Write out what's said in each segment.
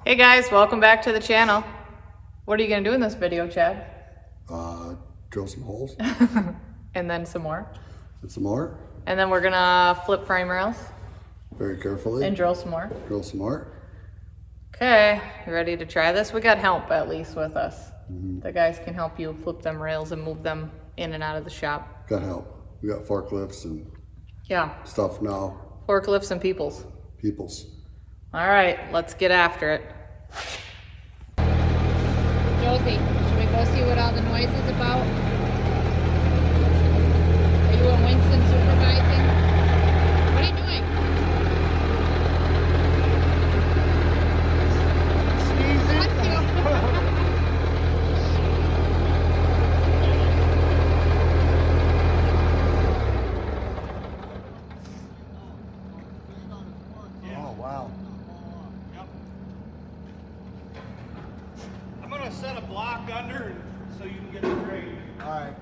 Hey guys, welcome back to the channel. What are you gonna do in this video, Chad? Drill some holes. And then some more. And some more. And then we're gonna flip frame rails. Very carefully. And drill some more. Drill some more. Okay, you ready to try this? We got help at least with us. The guys can help you flip them rails and move them in and out of the shop. Got help. We got forklifts and stuff now. Forklifts and peoples. Peoples. All right, let's get after it. Josie, should we go see what all the noise is about? Are you and Winston supervising? What are you doing? Oh, wow. Yep. I'm gonna set a block under so you can get it straight. All right.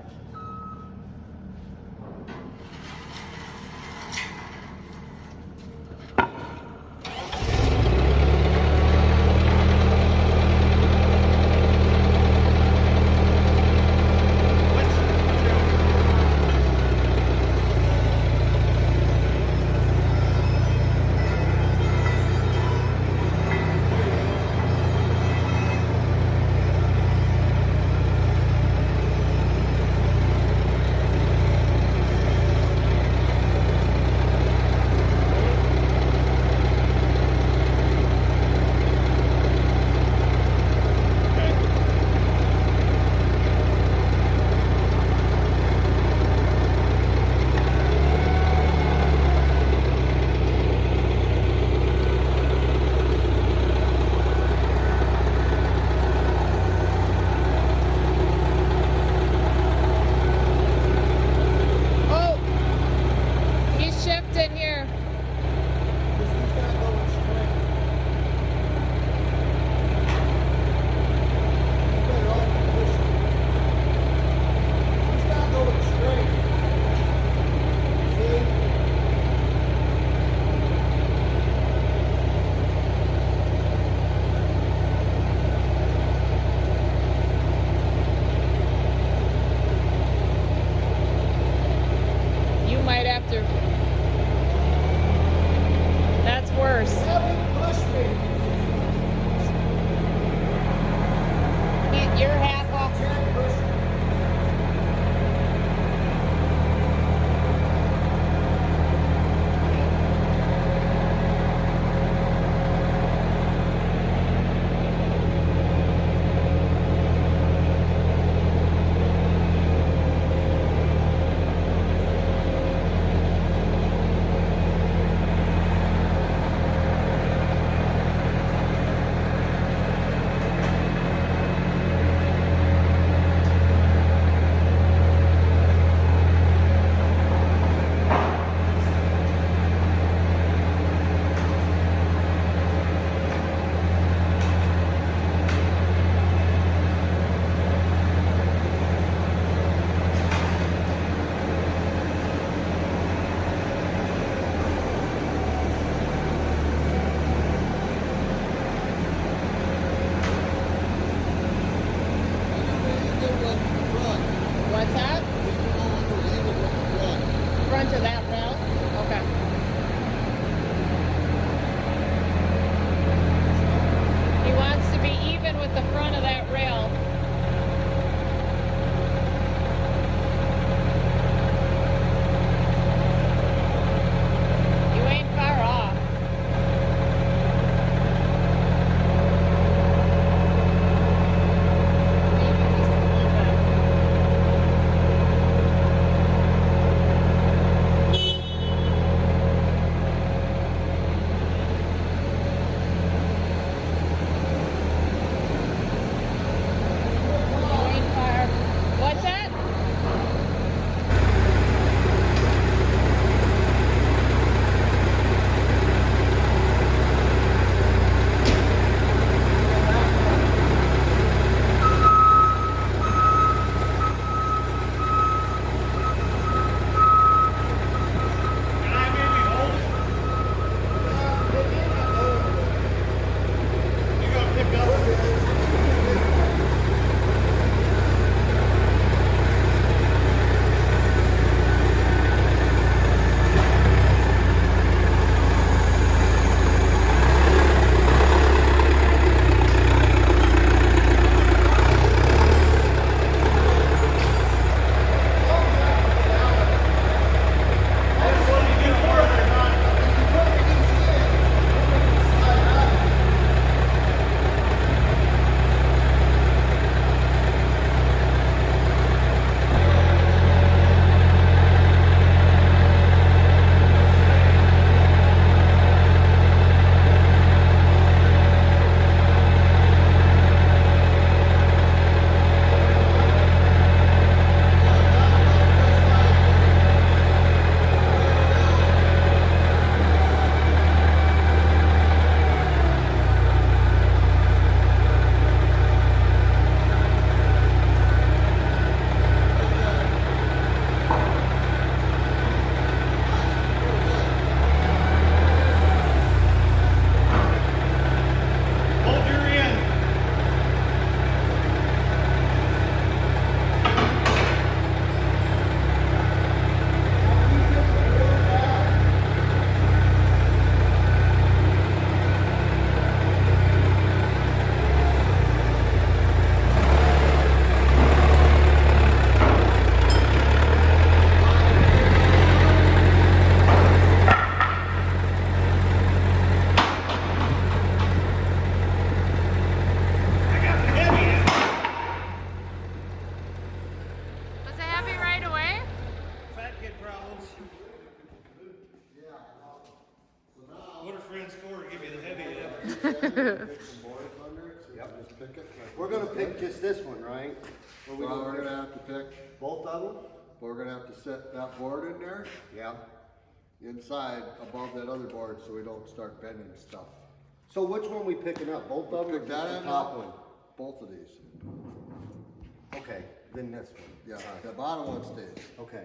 You might have to. That's worse. You're half off. What's that? Front of that rail? Okay. He wants to be even with the front of that rail. You ain't far off. Maybe just a little bit. pick it? We're gonna pick just this one, right? Or we Well, gonna we're pick gonna have to pick, both of them? we're gonna have to set that board in there, Yeah. inside, above that other board, so we don't start bending stuff. So which one we picking up? Both of them or Pick just that the end top up, one? both of these. Okay, then this one. Yeah, Alright. the bottom one stays. Okay.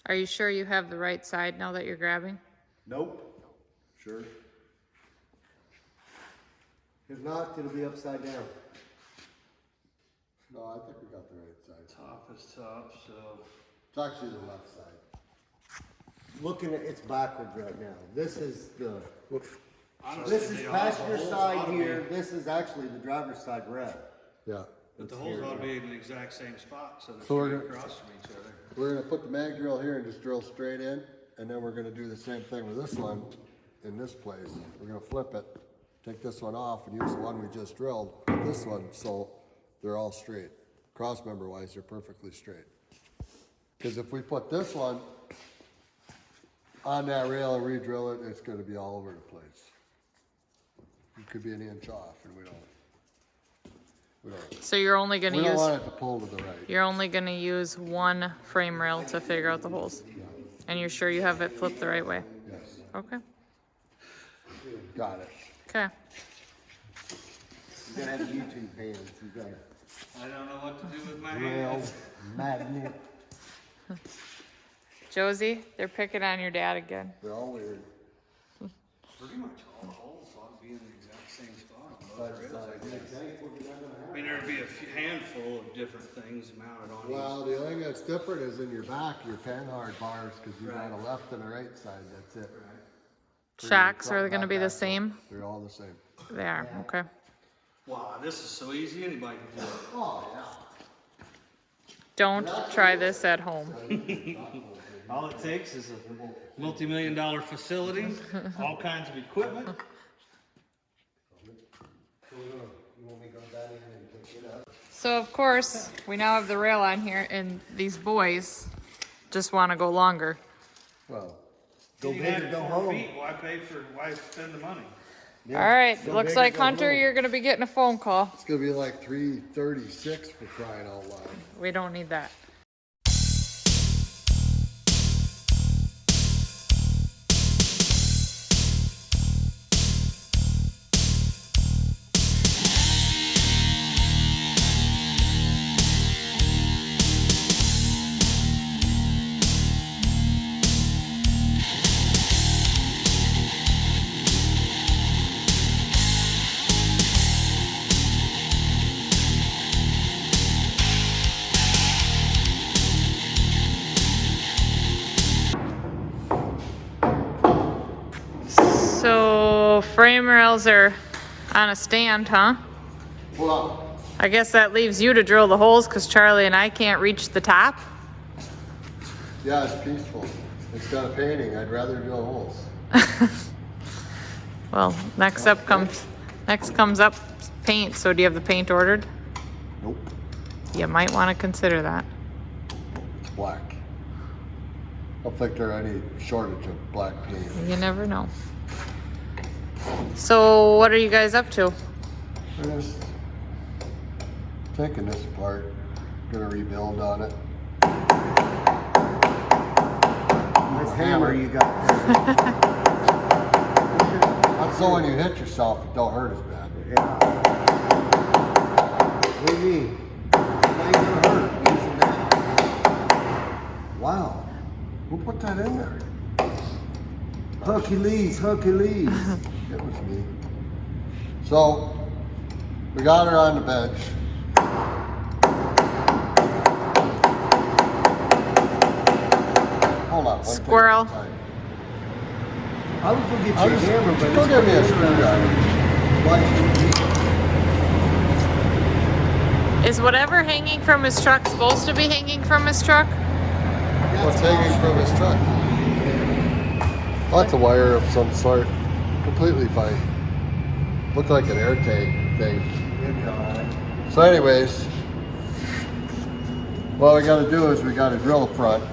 Are you sure you have the right side now that you're grabbing? Nope. Sure? If not, it'll be upside down. No, I think we got the right side. Top is top, so. It's actually the left side. Looking at, it's backwards right now. This is the, Honestly, this is the passenger holes side ought to be- here, this is actually the driver's side rev. Yeah. But the holes ought to be in the exact same spot, so they're So we're straight gonna- across from each other. We're gonna put the mag drill here and just drill straight in, and then we're gonna do the same thing with this one in this place. We're gonna flip it, take this one off and use the one we just drilled, with this one, so they're all straight. Cross member wise, they're perfectly straight. Cause if we put this one on that rail and re-drill it, it's gonna be all over the place. It could be an inch off and we don't, So you're only gonna we don't use, want it to pull to the right. you're only gonna use one frame rail to figure out the holes? And you're sure you have it flipped the right way? Yes, Okay, got it. okay. You gotta have YouTube hands, you gotta I don't know what to do with my drill, hands. magnet. Josie, they're picking on your dad again. They're all weird. Pretty much all the holes ought to be in the exact same spot on both rails, I guess. I mean, there'd be a handful of different things mounted on each. Well, the only thing that's different is in your back, your panhard bars, cause you got a left and a right side, that's it. For your Shocks, are front they gonna back be the axle, same? They're all the same. They are, okay. Wow, this is so easy, anybody can do it. Oh, yeah. Don't try this at home. All it takes is a multi-million-dollar facility, all kinds of equipment. You want me to go down in and pick it up? So of course, we now have the rail on here and these boys just wanna go longer. Well, Go You big had or go 4 home. feet, why spend the money? Yeah. All right, Go looks big or like go Hunter, home. you're gonna be getting a phone call. it's gonna be like 336 for crying out loud. We don't need that. So frame rails are on a stand, huh? Well, I guess that leaves you to drill the holes because Charlie and I can't reach the top. yeah, it's peaceful. Instead of painting, I'd rather drill holes. Well, next comes up paint. So do you have the paint ordered? Nope, You might want to consider that. it's black. I don't think there's any shortage of black paint. You never know. So what are you guys up to? I'm just taking this apart, gonna rebuild on it. Nice hammer you got there. That's so when you hit yourself, it don't hurt as bad. Yeah. What do you mean? It ain't gonna hurt using that. Wow. Who put that in there? Hercules. It was me. So, we got her on the bench. Hold on. one thing at a Squirrel. time. I was gonna get I'll you a just- hammer, but go it's get me a gonna be screwdriver. Is whatever hanging from his truck supposed to be hanging from his truck? What's hanging from his truck? Lots of wire of some sort. Completely fine. Looked like an air tank thing. So anyways, what we gotta do is we gotta drill the front.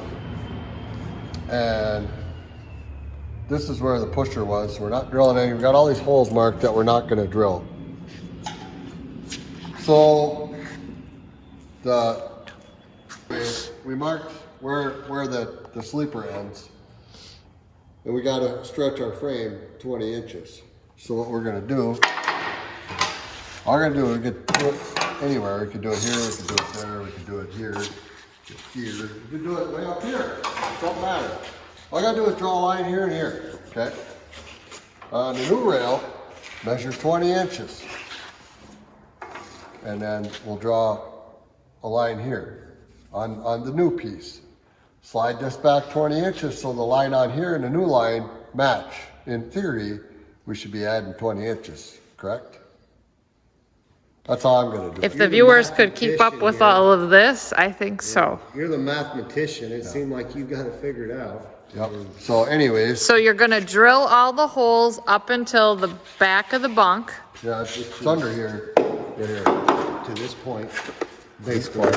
And this is where the pusher was. We're not drilling any, we got all these holes marked that we're not gonna drill. So we marked where the sleeper ends, and we got to stretch our frame 20 inches. So what we're gonna do, all we're gonna do, we could do it anywhere. We could do it here, we could do it there, we could do it here, here. We could do it way up here. Don't matter. All I gotta do is draw a line here and here. Okay. On the new rail, measure 20 inches. And then we'll draw a line here on the new piece. Slide this back 20 inches so the line on here and the new line match. In theory, we should be adding 20 inches, correct? That's all I'm gonna do. If the viewers could keep up with all of this, I think so. You're the mathematician. It seemed like you got it figured out. Yep. So anyways, So you're gonna drill all the holes up until the back of the bunk. yeah, it's under here. Right here, to this point, basically.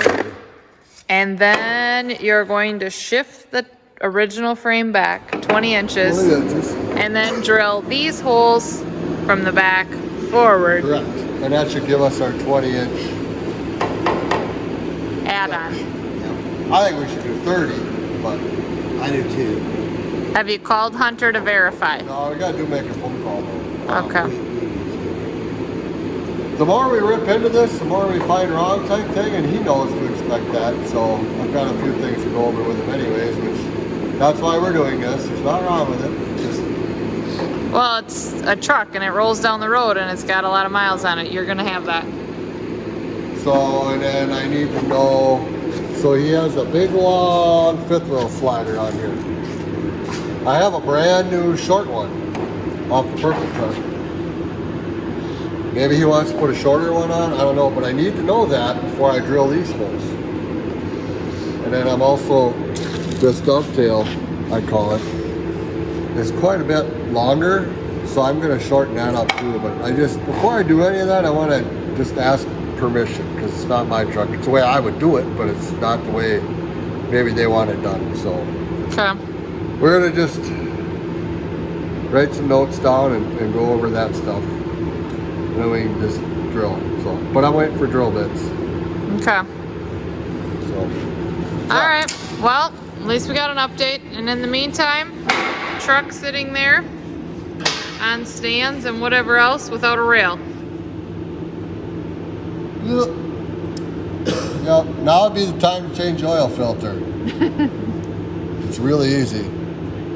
And then you're going to shift the original frame back 20 inches 20 inches. and then drill these holes from the back forward, Correct. And that should give us our 20-inch. add-on. I think we should do 30, but I do too. Have you called Hunter to verify? no, we gotta make a phone call though. Okay. The more we rip into this, the more we find wrong type thing, and he knows to expect that. So I've got a few things to go over with him anyways, which that's why we're doing this. There's nothing wrong with it. It's just, Well, it's a truck and it rolls down the road and it's got a lot of miles on it. You're gonna have that. so, and then I need to know, so he has a big long fifth wheel slider on here. I have a brand new short one off the purple truck. Maybe he wants to put a shorter one on, I don't know, but I need to know that before I drill these holes. And then I'm also, this dovetail, I call it, is quite a bit longer, so I'm gonna shorten that up too. But I just, before I do any of that, I wanna just ask permission, because it's not my truck. It's the way I would do it, but it's not the way maybe they want it done, so. Okay. We're gonna just write some notes down and go over that stuff. And then we can just drill, so. But I'm waiting for drill bits, Okay. so. All right. Well, at least we got an update. And in the meantime, truck sitting there on stands and whatever else without a rail. Yep, now would be the time to change the oil filter. It's really easy.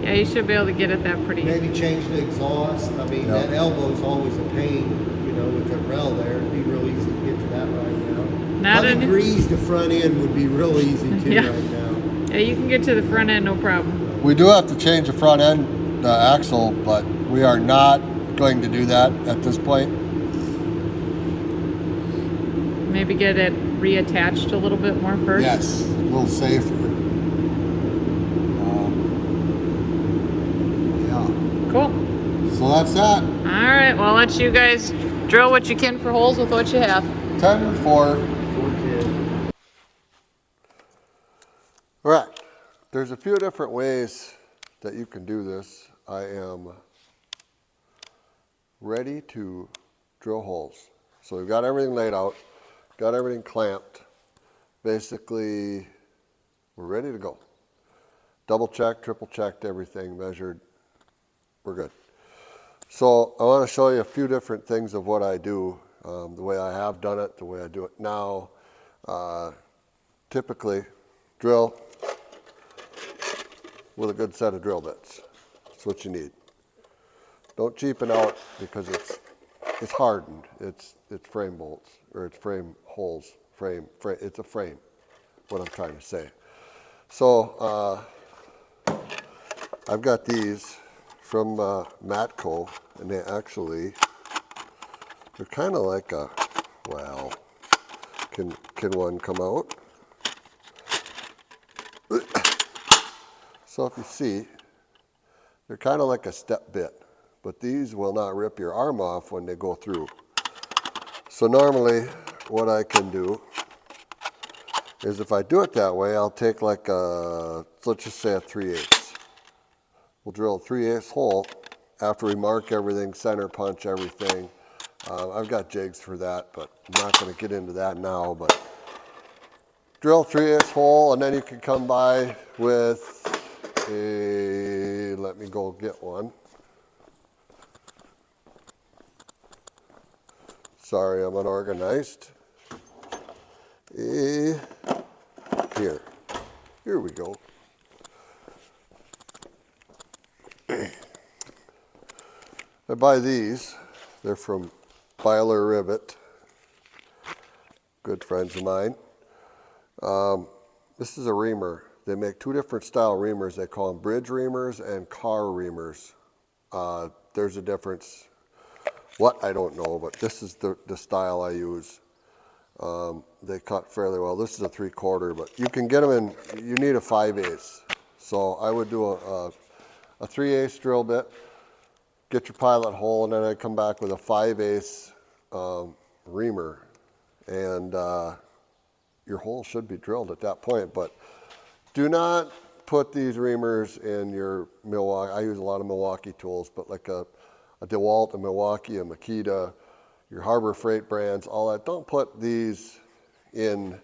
Yeah, you should be able to get at that pretty. Maybe change the exhaust. I mean, Yeah. that elbow's always a pain, you know, with the rail there. It'd be real easy to get to that right now. Not Having in- greased the front end would be real easy too Yeah. right now. Yeah, you can get to the front end, no problem. We do have to change the front end, the axle, but we are not going to do that at this point. Maybe get it reattached a little bit more first. Yes, a little safer. Yeah, Cool. so that's that. All right. Well, I'll let you guys drill what you can for holes with what you have. 10-4. All right, there's a few different ways that you can do this. I am ready to drill holes. So we've got everything laid out, got everything clamped. Basically, we're ready to go. Double checked, triple checked, everything measured. We're good. So I want to show you a few different things of what I do, the way I have done it, the way I do it now. Typically, drill with a good set of drill bits. That's what you need. Don't cheapen out because it's hardened. It's frame bolts, or it's frame holes. It's a frame, what I'm trying to say. So I've got these from Matco, and they're kind of like a, well, can one come out? So if you see, they're kind of like a step bit, but these will not rip your arm off when they go through. So normally what I can do is, if I do it that way, I'll take like a, let's just say a 3/8. We'll drill a 3/8 hole after we mark everything, center punch everything. I've got jigs for that, but I'm not going to get into that now. But drill 3/8 hole, and then you can come by with a, let me go get one. Sorry, I'm unorganized. Here we go. I buy these. They're from Byler Rivet. Good friends of mine. This is a reamer. They make two different style reamers. They call them bridge reamers and car reamers. There's a difference. What, I don't know, but this is the style I use. They cut fairly well. This is a 3/4, but you can get them in, you need a 5/8. So I would do a 3/8 drill bit, get your pilot hole, and then I come back with a 5/8 reamer, and your hole should be drilled at that point. But do not put these reamers in your Milwaukee. I use a lot of Milwaukee tools, but like a DeWalt, a Milwaukee, a Makita, your Harbor Freight brands, all that. Don't put these in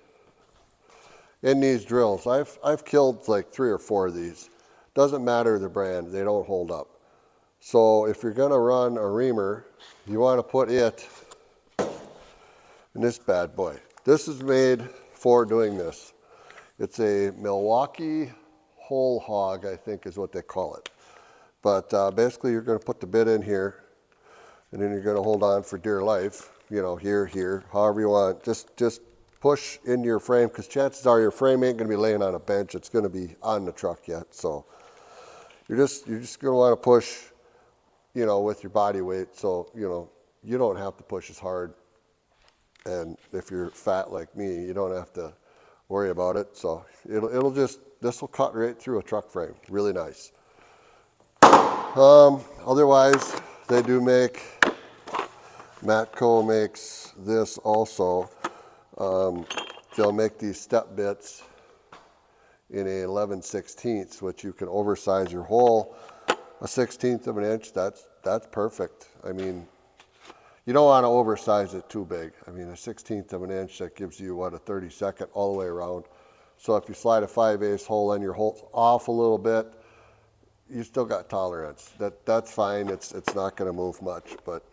these drills. I've killed like 3 or 4 of these. Doesn't matter the brand, they don't hold up. So if you're gonna run a reamer, you wanna put it in this bad boy. This is made for doing this. It's a Milwaukee Whole Hog, I think is what they call it. But basically you're gonna put the bit in here, and then you're gonna hold on for dear life, you know, here, however you want. Just push into your frame, because chances are your frame ain't gonna be laying on a bench, it's gonna be on the truck yet. So you're just gonna wanna push, you know, with your body weight, so, you know, you don't have to push as hard. And if you're fat like me, you don't have to worry about it. So it'll just, this will cut right through a truck frame, really nice. Otherwise, they do make, Matco makes this also. They'll make these step bits in a 11/16, which you can oversize your hole a 1/16 of an inch. That's perfect. I mean, you don't want to oversize it too big. I mean, a 1/16 of an inch, that gives you, what, a 32nd all the way around. So if you slide a 5/8 hole in, your hole's off a little bit, you still got tolerance. That's fine. It's not going to move much, but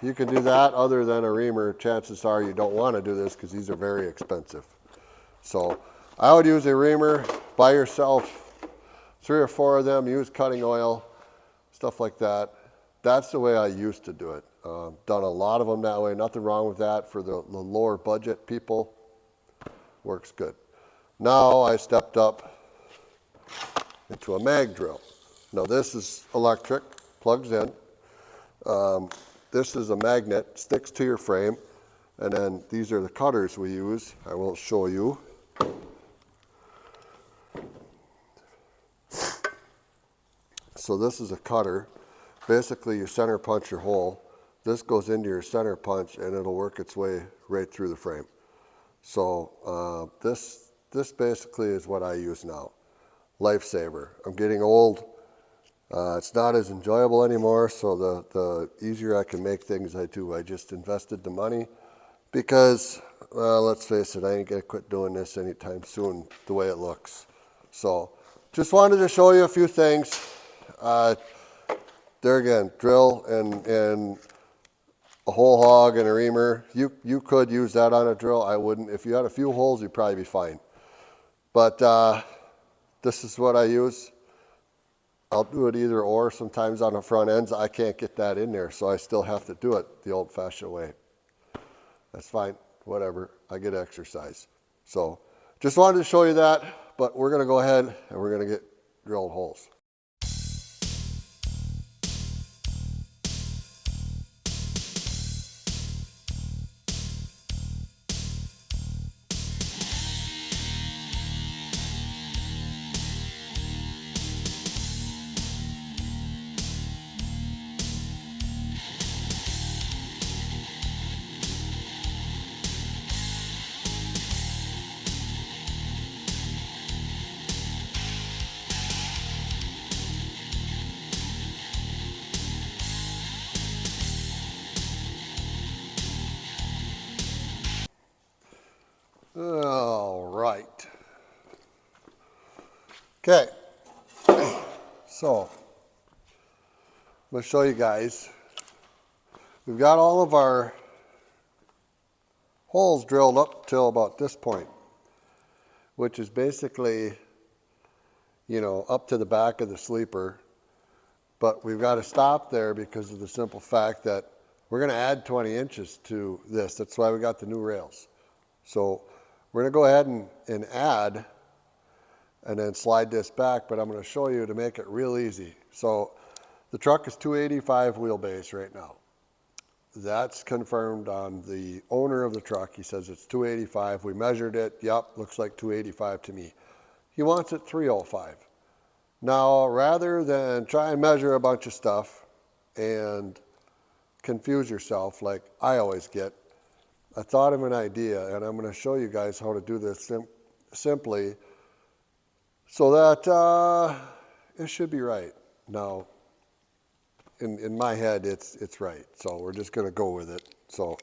you can do that. Other than a reamer, chances are you don't want to do this because these are very expensive. So I would use a reamer by yourself, 3 or 4 of them, use cutting oil, stuff like that. That's the way I used to do it. Done a lot of them that way. Nothing wrong with that for the lower budget people. Works good. Now I stepped up into a mag drill. Now this is electric, plugs in. This is a magnet, sticks to your frame, and then these are the cutters we use. I will show you. So this is a cutter. Basically, you center punch your hole. This goes into your center punch, and it'll work its way right through the frame. So this basically is what I use now. Lifesaver. I'm getting old. It's not as enjoyable anymore, so the easier I can make things I do. I just invested the money because, let's face it, I ain't gonna quit doing this anytime soon the way it looks. So just wanted to show you a few things. There again, drill and a whole hog and a reamer. You could use that on a drill. I wouldn't. If you had a few holes, you'd probably be fine. But this is what I use. I'll do it either or. Sometimes on the front ends, I can't get that in there, so I still have to do it the old-fashioned way. That's fine. Whatever. I get exercise. So just wanted to show you that, but we're going to go ahead and we're going to get drilled holes. All right. Okay. So, I'm going to show you guys. We've got all of our holes drilled up till about this point, which is basically, you know, up to the back of the sleeper. But we've got to stop there because of the simple fact that we're going to add 20 inches to this. That's why we got the new rails. So we're going to go ahead and add and then slide this back, but I'm going to show you to make it real easy. So the truck is 285 wheelbase right now. That's confirmed on the owner of the truck. He says it's 285. We measured it. Yep, looks like 285 to me. He wants it 305. Now, rather than try and measure a bunch of stuff and confuse yourself like I always get, I thought of an idea, and I'm going to show you guys how to do this simply so that it should be right. Now, in my head, it's right, so we're just going to go with it. So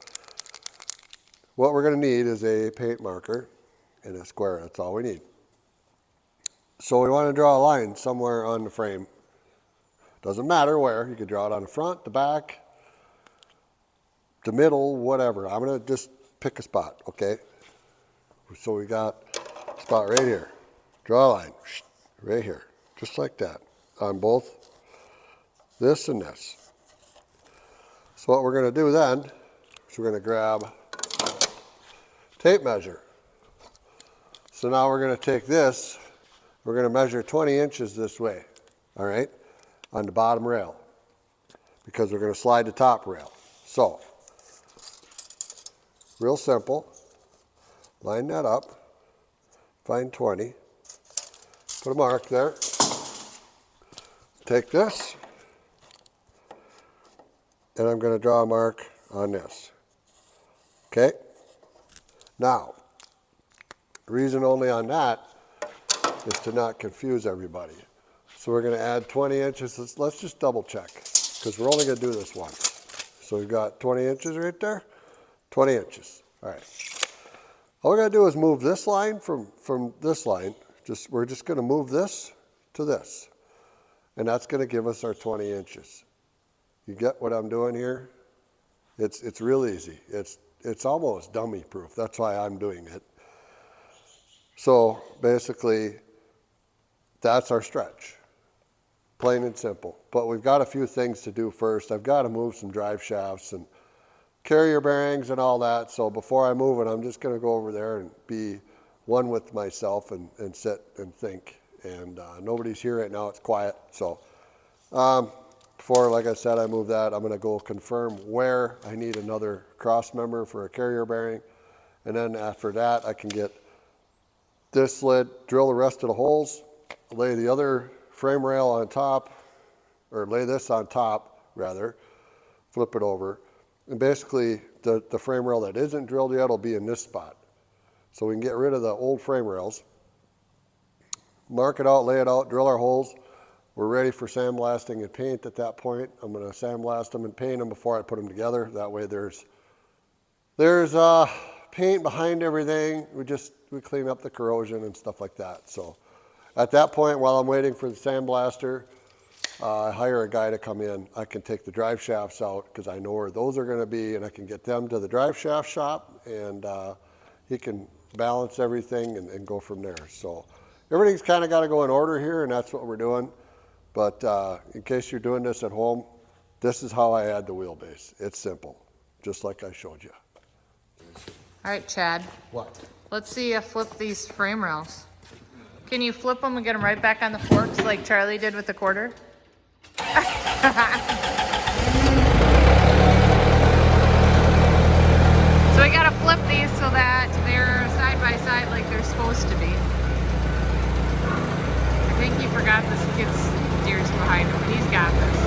what we're going to need is a paint marker and a square. That's all we need. So we want to draw a line somewhere on the frame. Doesn't matter where. You can draw it on the front, the back, the middle, whatever. I'm going to just pick a spot, okay? So we got a spot right here. Draw a line right here, just like that, on both this and this. So what we're going to do then is we're going to grab tape measure. So now we're going to take this. We're going to measure 20 inches this way, all right, on the bottom rail, because we're going to slide the top rail. So, real simple, line that up, find 20, put a mark there, take this, and I'm going to draw a mark on this, okay? Now, the reason only on that is to not confuse everybody. So we're going to add 20 inches. Let's just double check, because we're only going to do this once. So we've got 20 inches right there, 20 inches. All right. All we're going to do is move this line from this line. We're just going to move this to this, and that's going to give us our 20 inches. You get what I'm doing here? It's real easy. It's almost dummy proof. That's why I'm doing it. So basically, that's our stretch, plain and simple. But we've got a few things to do first. I've got to move some drive shafts and carrier bearings and all that. So before I move it, I'm just going to go over there and be one with myself and sit and think. And nobody's here right now. It's quiet. So before, like I said, I move that, I'm going to go confirm where I need another cross member for a carrier bearing. And then after that, I can get this slid, drill the rest of the holes, lay the other frame rail on top, or lay this on top rather, flip it over, and basically the frame rail that isn't drilled yet will be in this spot. So we can get rid of the old frame rails, mark it out, lay it out, drill our holes. We're ready for sandblasting and paint at that point. I'm going to sandblast them and paint them before I put them together. That way there's paint behind everything. We clean up the corrosion and stuff like that. So at that point, while I'm waiting for the sandblaster, I hire a guy to come in. I can take the drive shafts out because I know where those are going to be, and I can get them to the drive shaft shop, and he can balance everything and go from there. So everything's kind of got to go in order here, and that's what we're doing. But in case you're doing this at home, this is how I add the wheelbase. It's simple, just like I showed you. All right, Chad. What? Let's see you flip these frame rails. Can you flip them and get them right back on the forks like Charlie did with the quarter? So we gotta flip these so that they're side by side like they're supposed to be. I think he forgot the skid steers behind him, but he's got this.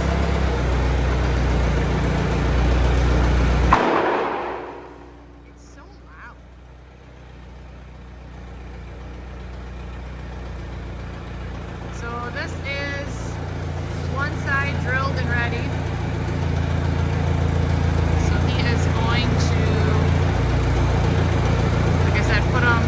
So this is one side drilled and ready. So he is going to, like I said, put them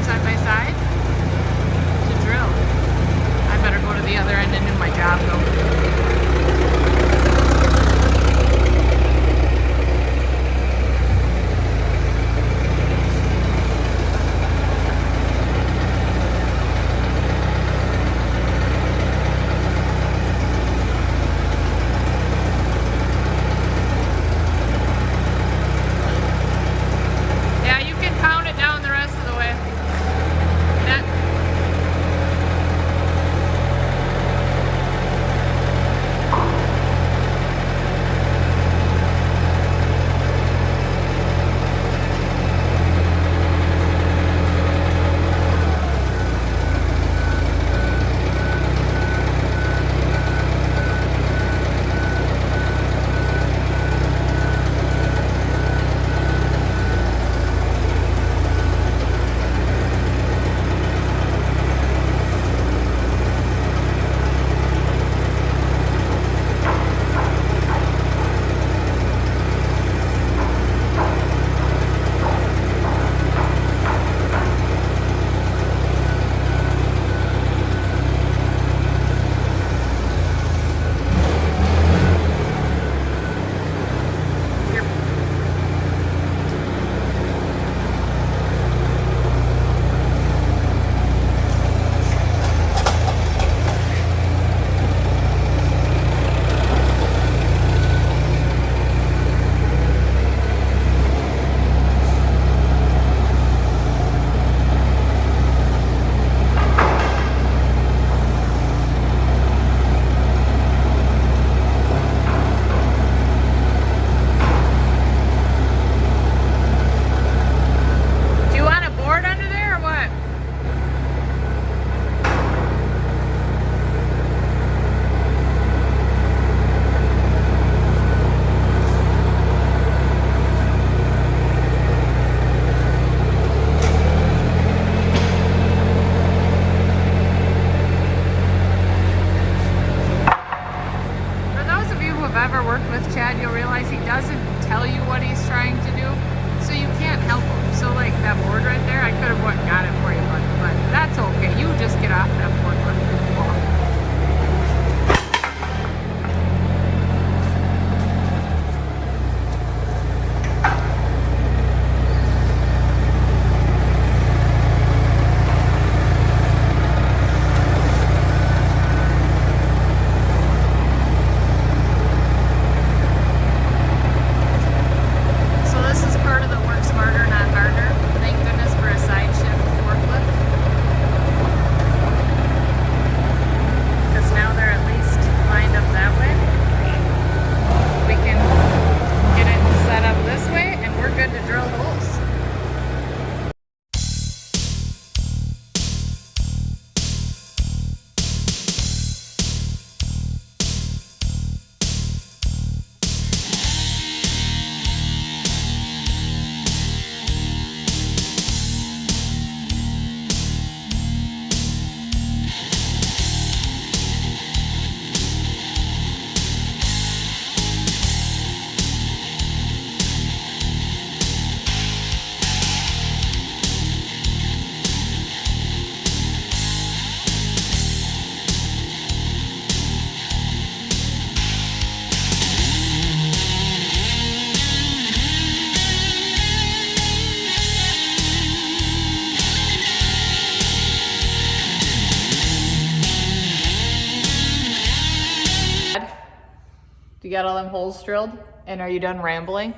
You got all them holes drilled? And are you done rambling?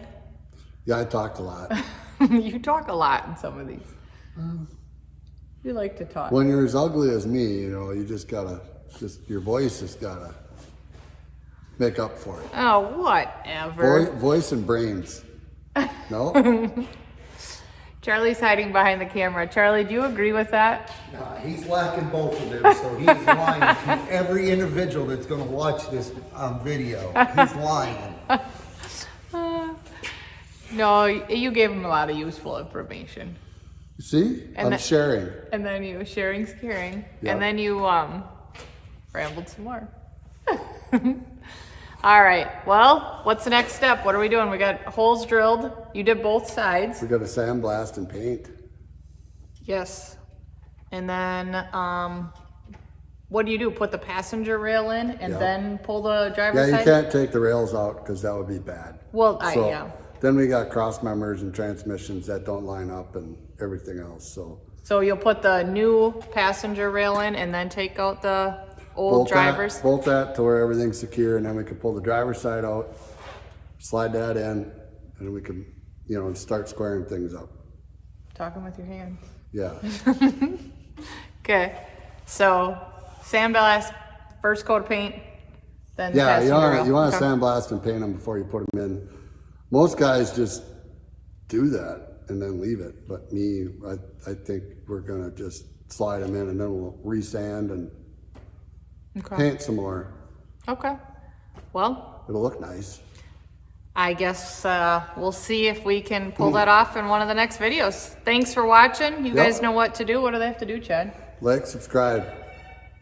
Yeah, I talked a lot. You talk a lot in some of these. You like to talk. When you're as ugly as me, you know, you just gotta, your voice has gotta make up for it. Oh, whatever. Voice and brains. No? Charlie's hiding behind the camera. Charlie, do you agree with that? Nah, he's lacking both of them, so he's lying to every individual that's gonna watch this video. He's lying. No, you gave him a lot of useful information. See? And I'm sharing. And then you, sharing's caring. Yep. And then you rambled some more. All right, well, what's the next step? What are we doing? We got holes drilled. You did both sides. We gotta sandblast and paint. Yes. And then, what do you do? Put the passenger rail in and Yeah. then pull the Yeah, driver's you side? can't take the rails out because that would be bad. Well, So, yeah. then we got cross members and transmissions that don't line up and everything else, so. So you'll put the new passenger rail in and then take out the old drivers? Bolt that to where everything's secure, and then we can pull the driver's side out, slide that in, and then we can, you know, start squaring things up. Talking with your hands. Yeah. Okay, so sandblast, first coat of paint, then Yeah, passenger rail. you want to Okay. sandblast and paint them before you put them in. Most guys just do that and then leave it, but me, I think we're gonna just slide them in and then we'll re-sand and Okay. paint some more. Okay. Well, It'll look nice. I guess we'll see if we can pull that off in one of the next videos. Thanks for watching. You Yep. guys know what to do. What do they have to do, Chad? Like, subscribe.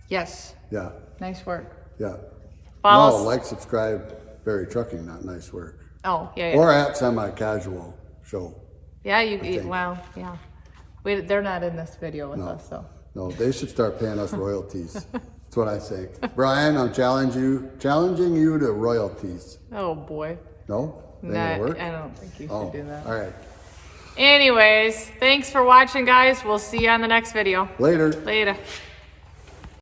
Yes. Yeah, Nice work. yeah. Follow No, us. like, subscribe, Barry Trucking, not nice work. Oh, yeah, yeah. Or at Semi-Casual Show. Yeah, you, think. well, yeah. They're not in this video with No. us, so. No, they should start paying us royalties. That's what I think. Brian, I'm challenging you to royalties. Oh, boy. No? They Nah, gonna work? I don't think you should Oh, do that. all right. Anyways, thanks for watching, guys. We'll see you on the next video. Later. Later.